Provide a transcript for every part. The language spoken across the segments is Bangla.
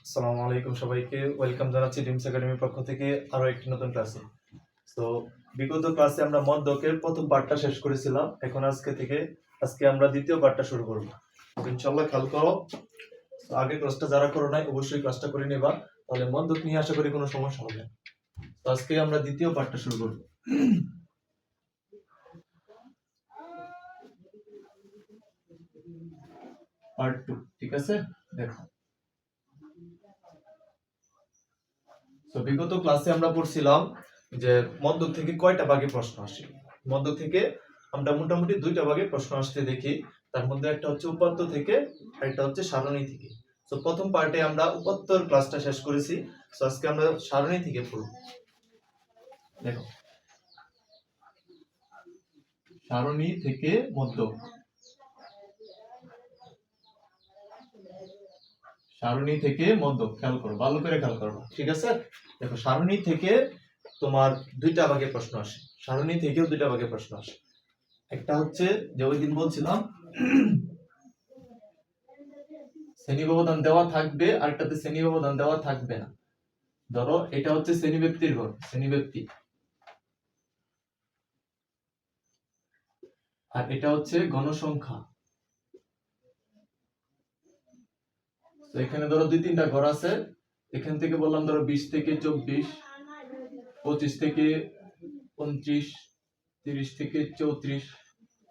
আসসালামু আলাইকুম সবাইকে ওয়েলকাম জানাচ্ছি ড্রিমস একাডেমির পক্ষ থেকে আরো একটি নতুন ক্লাসে। তো বিগত ক্লাসে আমরা মদ্যকের প্রথম পার্টটা শেষ করেছিলাম। এখন আজকে আমরা দ্বিতীয় পার্টটা শুরু করব। তো ইনশাআল্লাহ খেয়াল করো, তো আগের ক্লাসটা যারা করো নাই অবশ্যই ক্লাসটা করে নেবা, তাহলে মদ্যক নিয়ে আশা করি কোনো সমস্যা হবে না। তো আজকে আমরা দ্বিতীয় পার্টটা শুরু করব, পার্ট 2। ঠিক আছে, দেখো। তো বিগত ক্লাসে আমরা পড়ছিলাম যে মদ্যক থেকে কয়টা ভাগে প্রশ্ন আসে। মদ্যক থেকে আমরা মোটামুটি দুইটা ভাগে প্রশ্ন আসতে দেখি। তার মধ্যে একটা হচ্ছে উপাত্ত থেকে আর একটা হচ্ছে সারণী থেকে। তো প্রথম পার্টে আমরা উপাত্তর ক্লাসটা শেষ করেছি। তো আজকে আমরা সারণী থেকে পড়ব। দেখো, সারণী থেকে মদ্যক, সারণী থেকে মদ্যক খেয়াল করো, ভালো করে খেয়াল করো, ঠিক আছে। দেখো, সারণী থেকে তোমার দুইটা ভাগে প্রশ্ন আসে, সারণী থেকেও দুইটা ভাগে প্রশ্ন আসে। একটা হচ্ছে যে ওই দিন বলছিলাম শ্রেণী ব্যবধান দেওয়া থাকবে, আর একটাতে শ্রেণী ব্যবধান দেওয়া থাকবে না। ধরো এটা হচ্ছে শ্রেণীব্যক্তির ঘর, শ্রেণীব্যক্তি, আর এটা হচ্ছে গণসংখ্যা। তো এখানে ধরো দুই তিনটা ঘর আছে, এখান থেকে বললাম ধরো 20 থেকে 24, 25 থেকে 29, 30 থেকে 34,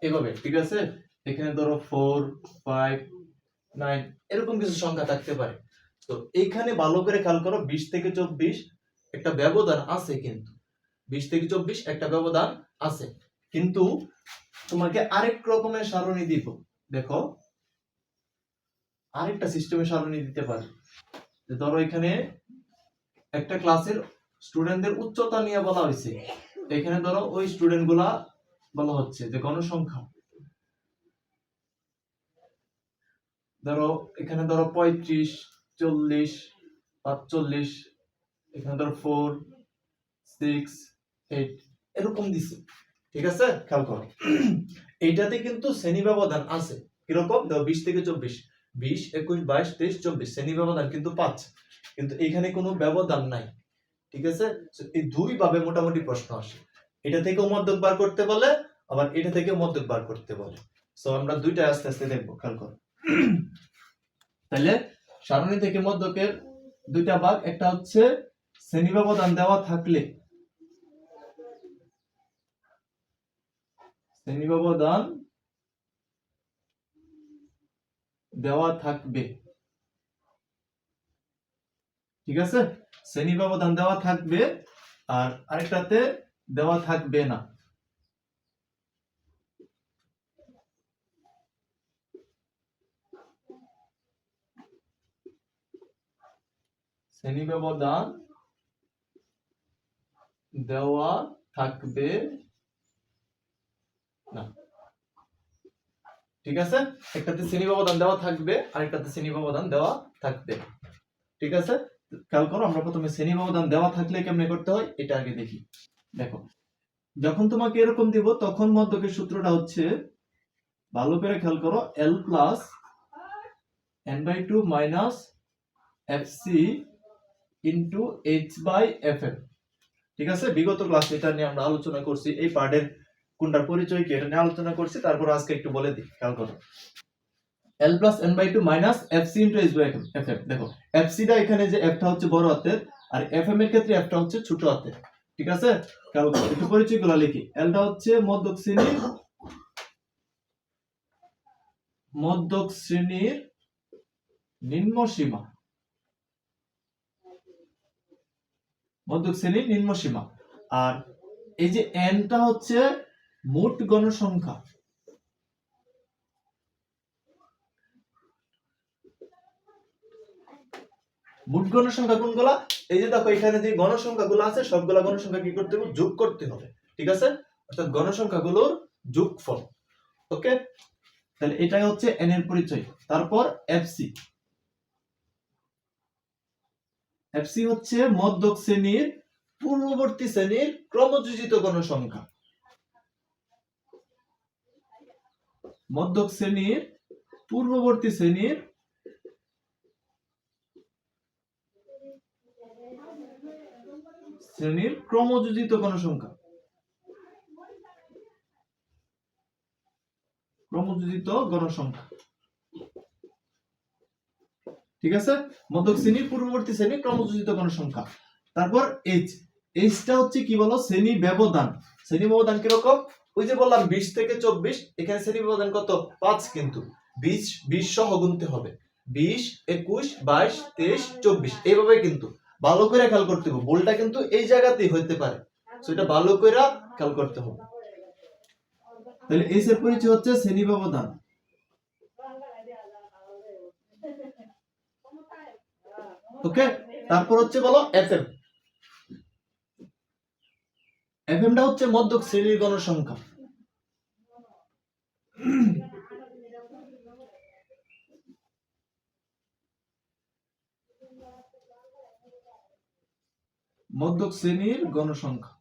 এভাবে, ঠিক আছে। এখানে ধরো 4, 5, 9 এরকম কিছু সংখ্যা থাকতে পারে। তো এইখানে ভালো করে খেয়াল করো, 20 থেকে 24 একটা ব্যবধান আছে, কিন্তু 20 থেকে 24 একটা ব্যবধান আছে, কিন্তু তোমাকে আরেক রকমের সারণী দিব। দেখো, আরেকটা সিস্টেমে সারণী দিতে পারে। ধরো এখানে একটা ক্লাসের স্টুডেন্টদের উচ্চতা নিয়ে বলা হয়েছে, এখানে ধরো ওই স্টুডেন্ট গুলা বলা হচ্ছে যে গণসংখ্যা। ধরো এখানে ধরো 35, 40, 45, এখানে ধরো 4, 6, 8 এরকম দিছে, ঠিক আছে। খেয়াল করো, এইটাতে কিন্তু শ্রেণী ব্যবধান আছে। কিরকম? দেখো, 20 থেকে 24, 20, 21, 22, 23, 24 শ্রেণী ব্যবধান কিন্তু 5, কিন্তু এখানে কোনো ব্যবধান নাই, ঠিক আছে। এই দুই ভাবে মোটামুটি প্রশ্ন আসে, এটা থেকে মধ্যক বার করতে বলে, আবার এটা থেকে মধ্যক বার করতে বলে। সো আমরা দুইটা আস্তে আস্তে দেখবো, খেয়াল করো। তাহলে সারণী থেকে মধ্যকের দুইটা ভাগ, একটা হচ্ছে শ্রেণী ব্যবধান দেওয়া থাকলে, শ্রেণী ব্যবধান দেওয়া থাকবে, ঠিক আছে। শ্রেণী ব্যবধান দেওয়া থাকবে, আর আরেকটাতে দেওয়া থাকবে না। শ্রেণী ব্যবধান দেওয়া থাকবে না, ঠিক আছে। একটাতে শ্রেণী ব্যবধান দেওয়া থাকবে, আরেকটাতে শ্রেণী ব্যবধান দেওয়া থাকবে, ঠিক আছে। খেয়াল করো, আমরা প্রথমে শ্রেণী ব্যবধান দেওয়া থাকলে কেমনে করতে হয় এটা আগে দেখি। দেখো, যখন তোমাকে এরকম দিব তখন মধ্যকের সূত্রটা হচ্ছে, ভালো করে খেয়াল করো, L plus n/2 minus fc into h/fm, ঠিক আছে। বিগত ক্লাসে এটা নিয়ে আমরা আলোচনা করছি, এই পার্টের কোনটার পরিচয় কি এটা নিয়ে আলোচনা করছি, তারপর আজকে একটু বলে দিই, খেয়াল করো। L plus n/2 minus fc into h/fm। দেখো, fc টা এখানে যে f টা হচ্ছে বড় হাতের, আর fm এর ক্ষেত্রে f টা হচ্ছে ছোট হাতের, ঠিক আছে। খেয়াল করো, একটু পরিচয়গুলো লিখি। L টা হচ্ছে মধ্যক শ্রেণীর, মধ্যক শ্রেণীর নিম্ন সীমা, মধ্যক শ্রেণীর নিম্ন সীমা। আর এই যে n টা হচ্ছে মোট গণসংখ্যা, মোট গণসংখ্যা কোনগুলা? এই যে দেখো, এখানে যে গণসংখ্যাগুলো আছে সবগুলা গণসংখ্যা কি করতে হবে? যোগ করতে হবে, ঠিক আছে। অর্থাৎ গণসংখ্যাগুলোর যোগফল, ওকে। তাহলে এটাই হচ্ছে n এর পরিচয়। তারপর fc, fc হচ্ছে মধ্যক শ্রেণীর পূর্ববর্তী শ্রেণীর ক্রমযোজিত গণসংখ্যা, মধ্যক শ্রেণীর পূর্ববর্তী শ্রেণীর শ্রেণীর ক্রমযোজিত গণসংখ্যা, ক্রমযোজিত গণসংখ্যা, ঠিক আছে। মধ্যক শ্রেণীর পূর্ববর্তী শ্রেণী ক্রমযোজিত গণসংখ্যা। তারপর এইচ, এইচটা হচ্ছে কি বলো, শ্রেণী ব্যবধান। শ্রেণী ব্যবধান কিরকম, ওই যে বললাম 20 থেকে 24, এখানে শ্রেণী ব্যবধান কত 5, কিন্তু 20 সহ গুনতে হবে, 20, 21, 22, 23, 24 এইভাবে। কিন্তু ভালো করে খেয়াল করতে হবে, ভুলটা কিন্তু এই জায়গাতেই হইতে পারে, সেটা ভালো করে খেয়াল করতে হবে। তাহলে এইচ এর পরিচয় হচ্ছে শ্রেণী ব্যবধান। ওকে, তারপর হচ্ছে বলো এফএম। এফএমটা হচ্ছে মধ্যক শ্রেণীর গণসংখ্যা। মধ্যক শ্রেণীর গণসংখ্যা,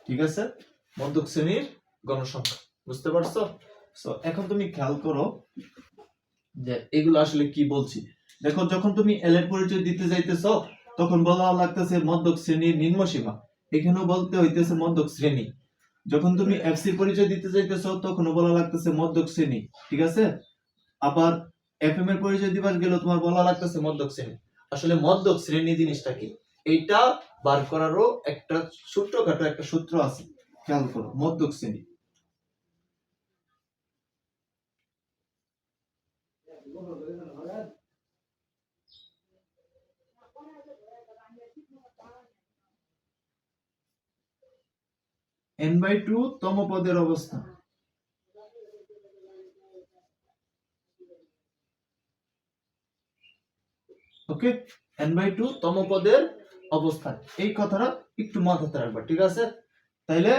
ঠিক আছে, মধ্যক শ্রেণীর গণসংখ্যা, বুঝতে পারছো? সো এখন তুমি খেয়াল করো যে এগুলো আসলে কি বলছি। দেখো, যখন তুমি এল এর পরিচয় দিতে যাইতেছো তখন বলা লাগতেছে মধ্যক শ্রেণীর নিম্নসীমা, এখানেও বলতে হইতেছে মধ্যক শ্রেণী। যখন তুমি এফসি পরিচয় দিতে যাইতেছো তখনও বলা লাগতেছে মধ্যক শ্রেণী, ঠিক আছে। আবার এফএম এর পরিচয় দিবার গেলে তোমার বলা লাগতেছে মধ্যক শ্রেণী। আসলে মধ্যক শ্রেণী জিনিসটা কি, এইটা বার করারও একটা ছোটখাটো একটা সূত্র আছে, খেয়াল করো। মধ্যক শ্রেণী n/2 তম পদের অবস্থান, ওকে, n/2 তম পদের অবস্থান, এই কথাটা একটু মাথাতে রাখবা, ঠিক আছে। তাইলে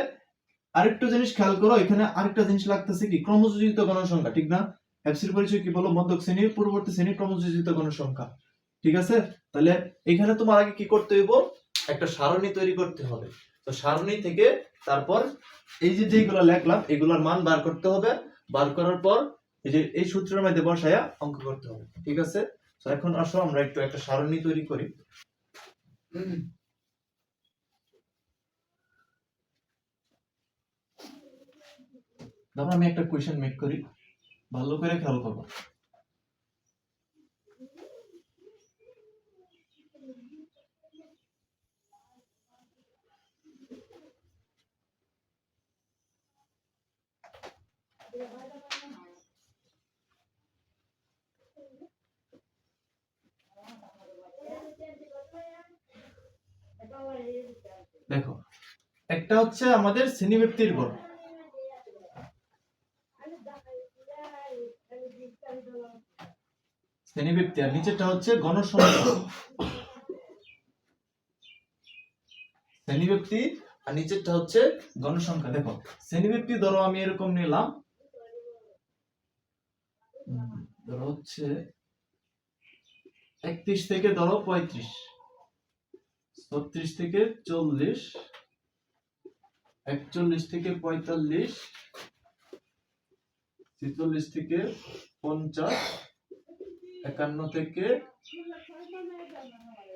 আরেকটা জিনিস খেয়াল করো, এখানে আরেকটা জিনিস লাগতেছে কি, ক্রমযোজিত গণসংখ্যা, ঠিক না। এফসির পরিচয় কি বলো, মধ্যক শ্রেণীর পূর্ববর্তী শ্রেণীর ক্রমযোজিত গণসংখ্যা, ঠিক আছে। তাহলে এখানে তোমার আগে কি করতে হইব, একটা সারণী তৈরি করতে হবে। তো সারণী থেকে তারপর এই যে যেগুলো লিখলাম এগুলোর মান বার করতে হবে, বার করার পর এই যে এই সূত্রের মধ্যে বসায়া অঙ্ক করতে হবে, ঠিক আছে। তো এখন আসো আমরা একটু একটা সারণী তৈরি করি। ধরো আমি একটা কোয়েশ্চেন মেক করি, ভালো করে খেয়াল করবো। দেখো, একটা হচ্ছে আমাদের শ্রেণীব্যক্তির গড়, শ্রেণীব্যক্তি, আর নিচেরটা হচ্ছে গণসংখ্যা, শ্রেণীব্যক্তি আর নিচেরটা হচ্ছে গণসংখ্যা। দেখো, শ্রেণীব্যক্তি ধরো আমি এরকম নিলাম, ধরো হচ্ছে 31 থেকে ধরো 35, 36 থেকে 40, 41 থেকে 45, 46 থেকে 50, 51 থেকে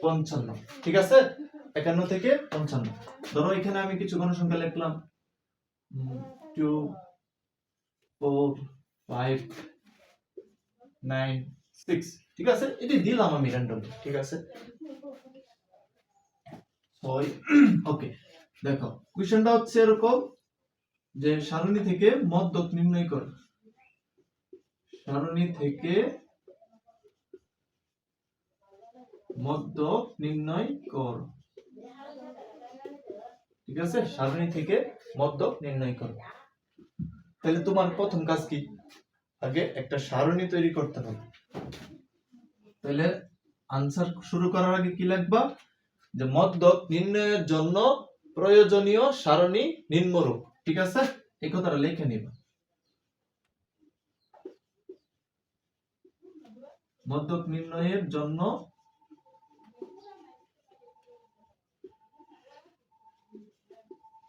55, ঠিক আছে। 51 থেকে 55, ধরো এখানে আমি কিছু গণসংখ্যা লিখলাম 2, 4, 5, 9, 6, ঠিক আছে, এটি দিলাম আমি র্যান্ডম, ঠিক আছে। ওকে, দেখো কোশ্চেনটা হচ্ছে এরকম যে সারণী থেকে মধ্যক নির্ণয় কর, সারণী থেকে মধ্যক নির্ণয় কর, ঠিক আছে, সারণী থেকে মধ্যক নির্ণয় কর। তাহলে তোমার প্রথম কাজ কি, আগে একটা সারণী তৈরি করতে হবে। তাহলে আনসার শুরু করার আগে কি লিখবা, যে মধ্যক নির্ণয়ের জন্য প্রয়োজনীয় সারণী নিম্নরূপ, ঠিক আছে, এই কথাটা লিখে নিবা। মধ্যক নির্ণয়ের জন্য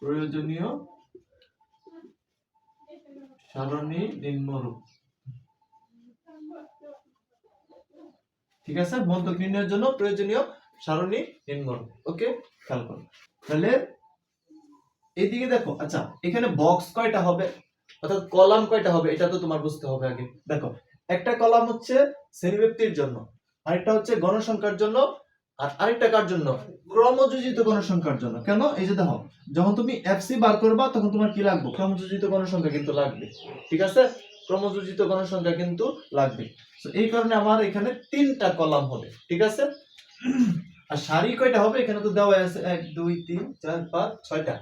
প্রয়োজনীয় সারণী নিম্নরূপ। ঠিক আছে, মধ্যক নির্ণয়ের জন্য প্রয়োজনীয় সারণী নির্ণয় করো। ওকে, খেয়াল করো। তাহলে এইদিকে দেখো, আচ্ছা এখানে বক্স কয়টা হবে অর্থাৎ কলাম কয়টা হবে এটা তো তোমার বুঝতে হবে আগে। দেখো, একটা কলাম হচ্ছে শ্রেণীব্যক্তির জন্য, আরেকটা হচ্ছে গণসংখ্যার জন্য, আর আরেকটা কার জন্য? ক্রমযোজিত গণসংখ্যার জন্য। কেন? এই যে দেখো, যখন তুমি এফসি বার করবা তখন তোমার কি লাগবে? ক্রমযোজিত গণসংখ্যা কিন্তু লাগবে। ঠিক আছে, ক্রমযোজিত গণসংখ্যা কিন্তু লাগবে। তো এই কারণে আমার এখানে 3টা কলাম হবে। ঠিক আছে, আর সারি কয়টা হবে এখানে তো দেওয়া আছে 1 2 3 4 5 6টা।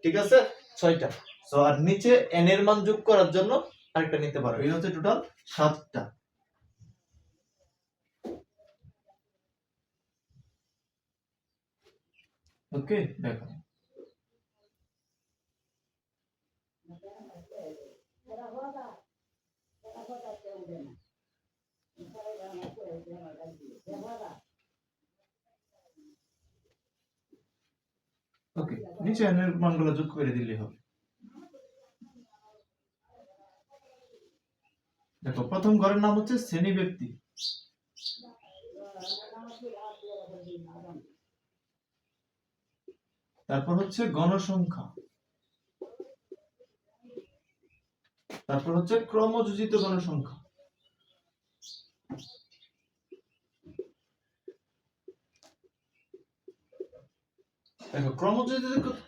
ঠিক আছে, 6টা। সো আর নিচে n এর মান যোগ করার জন্য আরেকটা নিতে পারো, এই হচ্ছে টোটাল 7টা। ওকে, দেখো ওকে, নিচে n এর মানগুলো যোগ করে দিলেই হবে। দেখো, প্রথম ঘরের নাম হচ্ছে শ্রেণী ব্যক্তি, তারপর হচ্ছে গণসংখ্যা, তারপর হচ্ছে ক্রমযোজিত গণসংখ্যা। দেখো,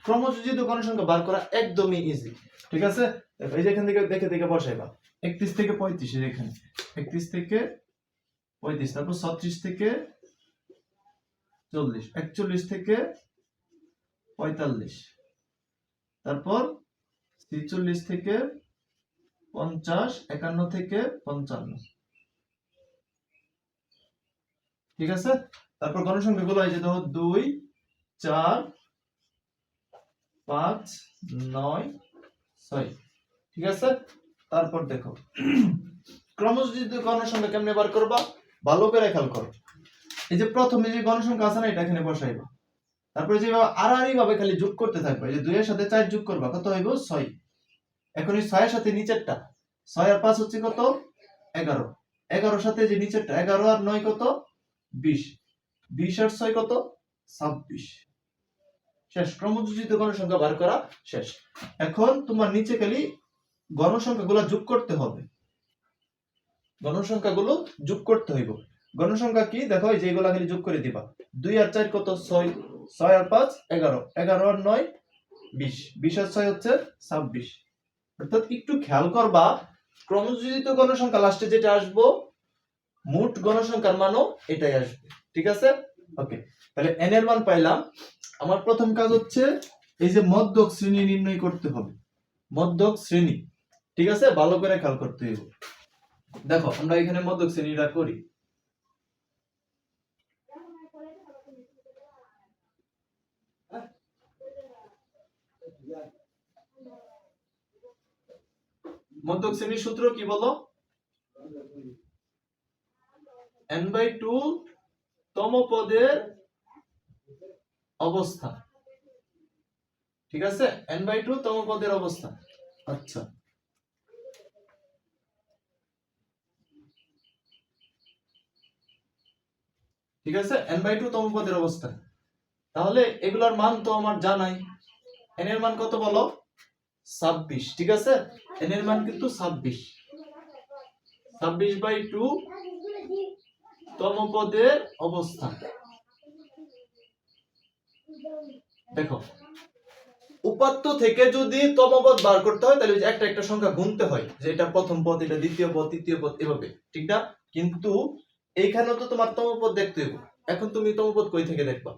ক্রমযোজিত গণসংখ্যা বার করা একদমই ইজি। ঠিক আছে, দেখো এই যে এখান থেকে দেখে দেখে বসাইবা 31 থেকে 35 এর এখানে 31 থেকে 35, তারপর 36 থেকে 40, 41 থেকে 45, তারপর 46 থেকে 50, 51 থেকে 55। ঠিক আছে, তারপর গণসংখ্যা গুলো এই যে দেখো 2 4 5 9 6। ঠিক আছে, তারপর দেখো ক্রমযোজিত গণসংখ্যা কেমনে বার করবা ভালো করে খেয়াল করো। এই যে প্রথমে যে গণসংখ্যা আছে না, এটা এখানে বসাইবা, তারপরে যেভাবে আড়াআড়ি ভাবে খালি যোগ করতে থাকবে। এই যে 2 এর সাথে 4 যোগ করবা, কত হইব? 6। এখন এই 6 এর সাথে নিচেরটা 6 আর 5 হচ্ছে কত? 11। 11 সাথে যে নিচেরটা 11 আর 9 কত? 20। 20 আর 6 কত? 26। শেষ, ক্রমযোজিত গণসংখ্যা বার করা শেষ। এখন তোমার নিচে খালি গণসংখ্যাগুলো যোগ করতে হবে, গণসংখ্যাগুলো যোগ করতে হইব। গণসংখ্যা কি? দেখো এই যে এগুলা খালি যোগ করে দিবা। 2 আর 4 কত? 6। 6 আর 5 11। 11 আর 9 20। 20 আর 6 হচ্ছে 26। অর্থাৎ একটু খেয়াল করবা, ক্রমযোজিত গণসংখ্যা লাস্টে যেটা আসবো মোট গণসংখ্যার মানও এটাই আসবে। ঠিক আছে, ওকে। তাহলে n এর মান পাইলাম। আমার প্রথম কাজ হচ্ছে এই যে মধ্যক শ্রেণী নির্ণয় করতে হবে, মধ্যক শ্রেণী। ঠিক আছে, ভালো করে খেয়াল করতে হবে। দেখো আমরা এখানে মধ্যক শ্রেণীটা করি। মধ্যক শ্রেণীর সূত্র কি বলো? n/2 তম পদের অবস্থা। ঠিক আছে, n/2 তম পদের অবস্থা। আচ্ছা, ঠিক আছে, n/2 তম পদের অবস্থা। তাহলে এগুলোর মান তো আমার জানাই। n এর মান কত বলো? 26। ঠিক আছে, n এর মান কিন্তু 26। 26/2 তম পদের অবস্থান। দেখো, উপাত্ত থেকে যদি তম পদ বার করতে হয় তাহলে একটা একটা সংখ্যা গুনতে হয়, যে এটা প্রথম পদ, এটা দ্বিতীয় পদ, তৃতীয় পদ, এভাবে। ঠিক না? কিন্তু এইখানেও তো তোমার তম পদ দেখতে হবে। এখন তুমি তম পদ কই থেকে দেখবা?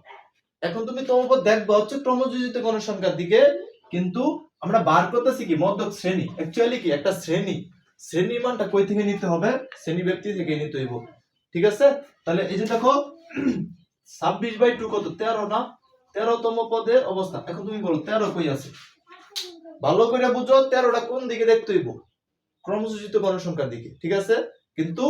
এখন তুমি তম পদ দেখবা হচ্ছে ক্রমযোজিত গণসংখ্যার দিকে, কিন্তু আমরা বার করতেছি কি? মধ্যক শ্রেণী। অ্যাকচুয়ালি কি একটা শ্রেণী, শ্রেণীর মানটা কই থেকে নিতে হবে? শ্রেণী ব্যক্তি থেকে নিতে হইব। ঠিক আছে, তাহলে এই যে দেখো 26/2 কত? 13 না? 13 তম পদের অবস্থা। এখন তুমি বলো 13 কই আছে? ভালো করে বুঝো, 13টা কোন দিকে দেখতে হইব? ক্রমযোজিত গণসংখ্যার দিকে। ঠিক আছে, কিন্তু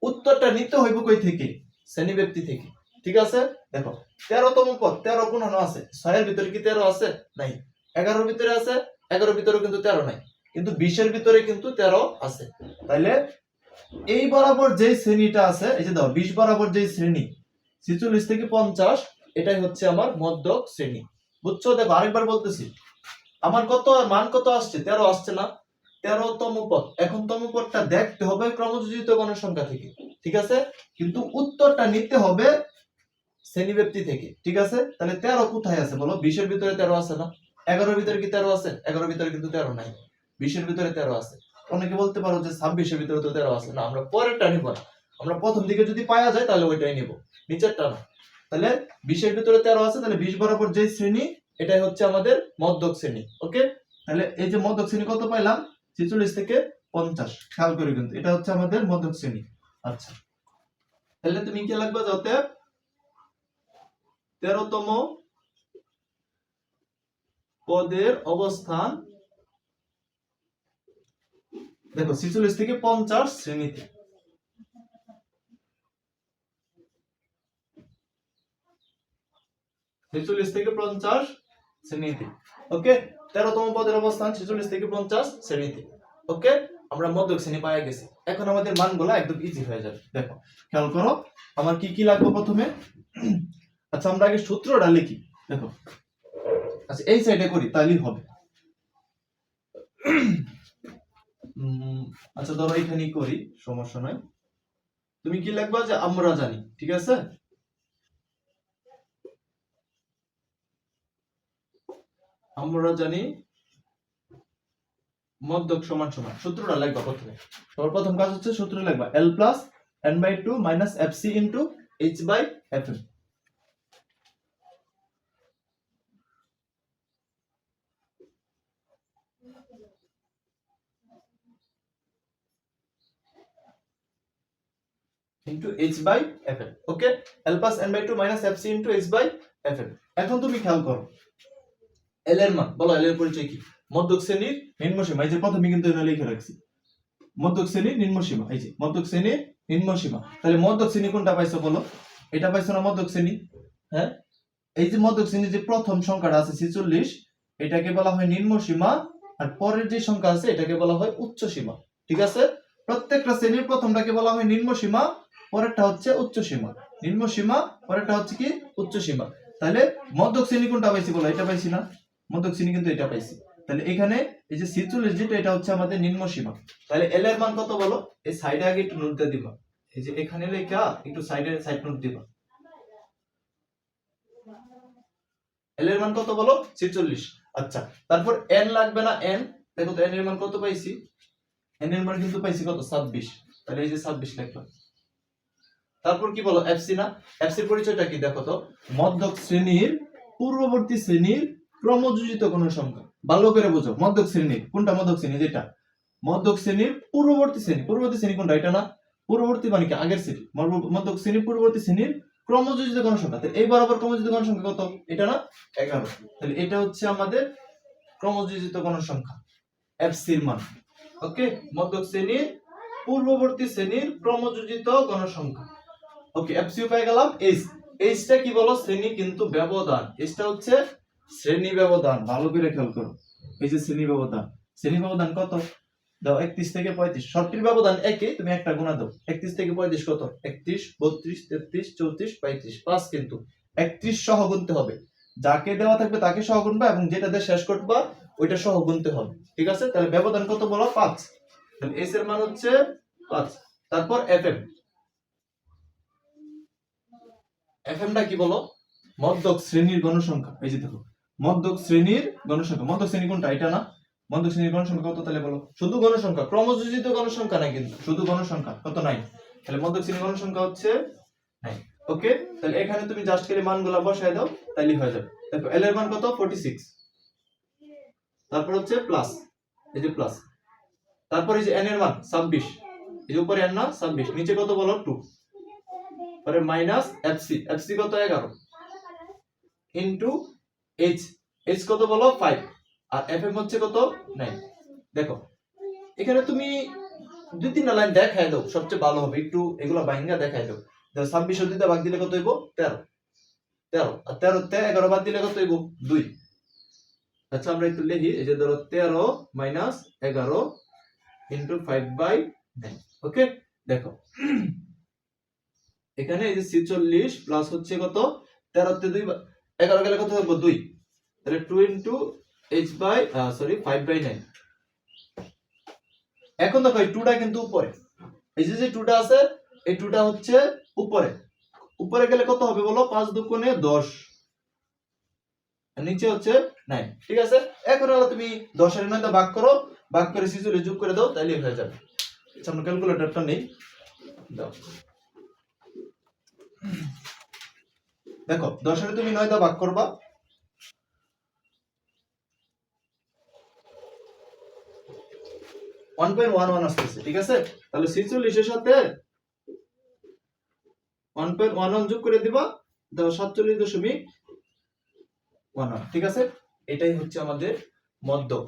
উত্তরটা নিতে হইব কই থেকে? শ্রেণী ব্যক্তি থেকে। ঠিক আছে, দেখো 13 তম পদ, 13 কোনখানে আছে? 6 এর ভিতরে কি 13 আছে? নাই। 11 এর ভিতরে আছে? 11 এর ভিতরে কিন্তু 13 নাই, কিন্তু 20 এর ভিতরে কিন্তু 13 আছে। তাইলে এই বরাবর যে শ্রেণীটা আছে, এই যে দাও 20 বরাবর যে শ্রেণী 46 থেকে 50, এটাই হচ্ছে আমার মধ্যক শ্রেণী। বুঝছো? দেখো আরেকবার বলতেছি, আমার কত মান কত আসছে? 13 আসছে না? 13তম পদ। এখন তম পদটা দেখতে হবে ক্রমযোজিত গণসংখ্যা থেকে, ঠিক আছে? কিন্তু উত্তরটা নিতে হবে শ্রেণীব্যাপ্তি থেকে, ঠিক আছে? তাহলে 13 কোথায় আছে বলো? 20 এর ভিতরে 13 আছে না? 11 এর ভিতরে কি 13 আছে? 11 এর ভিতরে কিন্তু 13 নাই। 20 এর ভিতরে 13 আছে। অনেকে বলতে পারো যে 26 এর ভিতরে তো 13 আছে না, আমরা পরেরটা নিব না, আমরা প্রথম দিকে যদি পাওয়া যায় তাহলে ওইটাই নিব, নিচেরটা না। তাহলে 20 এর ভিতরে 13 আছে, তাহলে 20 বরাবর যে শ্রেণী এটাই হচ্ছে আমাদের মধ্যক শ্রেণী। ওকে, তাহলে এই যে মধ্যক শ্রেণী কত পাইলাম? 46 থেকে 50। খেয়াল করে কিন্তু এটা হচ্ছে আমাদের মধ্যক শ্রেণী। আচ্ছা, তাহলে তুমি কি লাগবে? যাতে 13তম পদের অবস্থান দেখো 46 থেকে 50 শ্রেণীতে। 46 থেকে 50 শ্রেণীতে। ওকে, 13তম পদের অবস্থান 46 থেকে 50 শ্রেণীতে। ওকে, আমরা মধ্যক শ্রেণী পেয়ে গেছি। এখন আমাদের মানগুলো একদম ইজি হয়ে যাবে। দেখো খেয়াল করো, আমার কি কি লাগবে প্রথমে। আচ্ছা, আমরা আগে সূত্রটা লিখি। দেখো, আচ্ছা এই সাইডে করি তাহলেই হবে। আচ্ছা ধরো এখানেই করি, সমস্যা নাই। তুমি কি লিখবা? যে আমরা জানি, ঠিক আছে? আমরা জানি মধ্যক সমান সমান, সূত্রটা লিখবা প্রথমে। তোমার প্রথম কাজ হচ্ছে সূত্র লিখবা L plus n/2 minus fc into h/fm। Into h/fm। ওকে, L plus n/2 minus fc into h/fm। এখন তুমি খেয়াল করো, L এর মান বলো, L এর পরিচয় কি? মধ্যক শ্রেণীর নিম্ন সীমা। এই যে প্রথমে কিন্তু এটা লিখে রাখছি, মধ্যক শ্রেণীর নিম্ন সীমা। এই যে মধ্যক শ্রেণীর নিম্ন সীমা। তাহলে মধ্যক শ্রেণী কোনটা পাইছো বলো? এটা পাইছো না মধ্যক শ্রেণী? হ্যাঁ, এই যে মধ্যক শ্রেণীর যে প্রথম সংখ্যাটা আছে 46, এটাকে বলা হয় নিম্ন সীমা, আর পরের যে সংখ্যা আছে এটাকে বলা হয় উচ্চ সীমা, ঠিক আছে? প্রত্যেকটা শ্রেণীর প্রথমটাকে বলা হয় নিম্ন সীমা, পরেরটা হচ্ছে উচ্চ সীমা। নিম্ন সীমা, পরেরটা হচ্ছে কি? উচ্চ সীমা। তাহলে মধ্যক শ্রেণী কোনটা পাইছি বলো? এটা পাইছি না? মধ্যক শ্রেণী কিন্তু এটা পাইছি। তাহলে এখানে এই যে 46 যেটা, এটা হচ্ছে আমাদের নিম্ন সীমা। তাহলে এল এর মান কত বলো? এই সাইডে আগে একটু নোট দিয়ে দিবা, এই যে এখানে লেখা একটু সাইড নোট দিবা। এল এর মান কত বলো? 46। আচ্ছা, তারপর এন লাগবে না? এন দেখো তো, এন এর মান কত পাইছি? এন এর মান কিন্তু পাইছি কত? 26। তাহলে এই যে 26 লিখলাম। তারপর কি বলো? এফসি না? এফসির পরিচয়টা কি দেখো তো? মধ্যক শ্রেণীর পূর্ববর্তী শ্রেণীর ক্রমযোজিত কোন সংখ্যা। ভালো করে বোঝো, মধ্যক শ্রেণীর কোনটা? মধ্যক শ্রেণী যেটা মধ্যক শ্রেণীর পূর্ববর্তী শ্রেণী। পূর্ববর্তী শ্রেণী কোনটা? এটা না? পূর্ববর্তী মানে কি? আগের শ্রেণী। মধ্যক শ্রেণীর পূর্ববর্তী শ্রেণীর ক্রমযোজিত কোন সংখ্যা। তাহলে এই বরাবর ক্রমযোজিত কোন সংখ্যা কত? এটা না? 11। তাহলে এটা হচ্ছে আমাদের ক্রমযোজিত কোন সংখ্যা, এফসির মান। ওকে, মধ্যক শ্রেণীর পূর্ববর্তী শ্রেণীর ক্রমযোজিত গণসংখ্যা। ওকে, এফসিও পেয়ে গেলাম। এইচটা কি বলো? শ্রেণী কিন্তু ব্যবধান। এইচটা হচ্ছে শ্রেণী ব্যবধান। ভালো করে খেয়াল করো, এই যে শ্রেণী ব্যবধান। শ্রেণী ব্যবধান কত? দাও 31 থেকে 35। সবটির ব্যবধান একই, তুমি একটা গুণা দাও। 31 থেকে 35 কত? 31, 32, 33, 34, 35। 5 কিন্তু 31 সহ গুনতে হবে। যাকে দেওয়া থাকবে তাকে সহ গুনবা, এবং যেটা দিয়ে শেষ করবা ওইটা সহ গুনতে হবে, ঠিক আছে? তাহলে ব্যবধান কত বলো? 5। তাহলে এস এর মান হচ্ছে 5। তারপর এফএম। এফএমটা কি বলো? মধ্যক শ্রেণীর গণসংখ্যা। এই যে দেখো, মধ্যক শ্রেণীর গণসংখ্যা। মধ্যক শ্রেণী কোনটা? এটা না? মধ্যক শ্রেণীর গণসংখ্যা কত তাহলে বলো? শুধু গণসংখ্যা, ক্রমযোজিত গণসংখ্যা নাই কিন্তু, শুধু গণসংখ্যা কত? 9। তাহলে মধ্যক শ্রেণীর গণসংখ্যা হচ্ছে 9। ওকে, তাহলে এখানে তুমি জাস্ট খালি মানগুলো বসায় দাও, তাইলেই হয়ে যাবে। দেখো এল এর মান কত? 46। তারপর হচ্ছে প্লাস, এই যে প্লাস। তারপর এই যে এন এর মান 26। এই যে উপরে এন না? 26। নিচে কত বলো? 2। পরে মাইনাস এফসি। এফসি কত? 11 ইনটু এইচ। এইচ কত বলো? 5। আর এফএম হচ্ছে কত? 9। দেখো এখানে তুমি 2-3 লাইন দেখায় দাও, সবচেয়ে ভালো হবে। একটু এগুলা বাইঙ্গা দেখায় দাও। 26 ও 2 ভাগ দিলে কত হইব? 13। 13 আর 13 তে 11 বাদ দিলে কত হইব? 2। আচ্ছা, আমরা একটু লিখি। এই যে ধরো 13 মাইনাস 11 ইনটু 5/9। ওকে, দেখো এখানে এই যে 46 প্লাস হচ্ছে কত 13 তে 2 11 গেলে কত হবে 2, তাহলে 2 ইনটু h বাই 5/9। এখন দেখো এই 2টা কিন্তু উপরে, এই যে 2টা আছে এই 2টা হচ্ছে উপরে, উপরে গেলে কত হবে বলো 5 দুগুণে 10, আর নিচে হচ্ছে 9। ঠিক আছে, এখন হলো তুমি 10 এর 9 ভাগ করো, ভাগ করে 46 যোগ করে দাও, তাইলে হয়ে যাবে। আচ্ছা আমরা ক্যালকুলেটরটা নেই, দাও। দেখো 10 এর তুমি 9 ভাগ করবা, 1.11 আসতেছে। ঠিক আছে, তাহলে 46 এর সাথে 1.11 যোগ করে দিবা, দাও 47.11। ঠিক আছে, এটাই হচ্ছে আমাদের মধ্যক।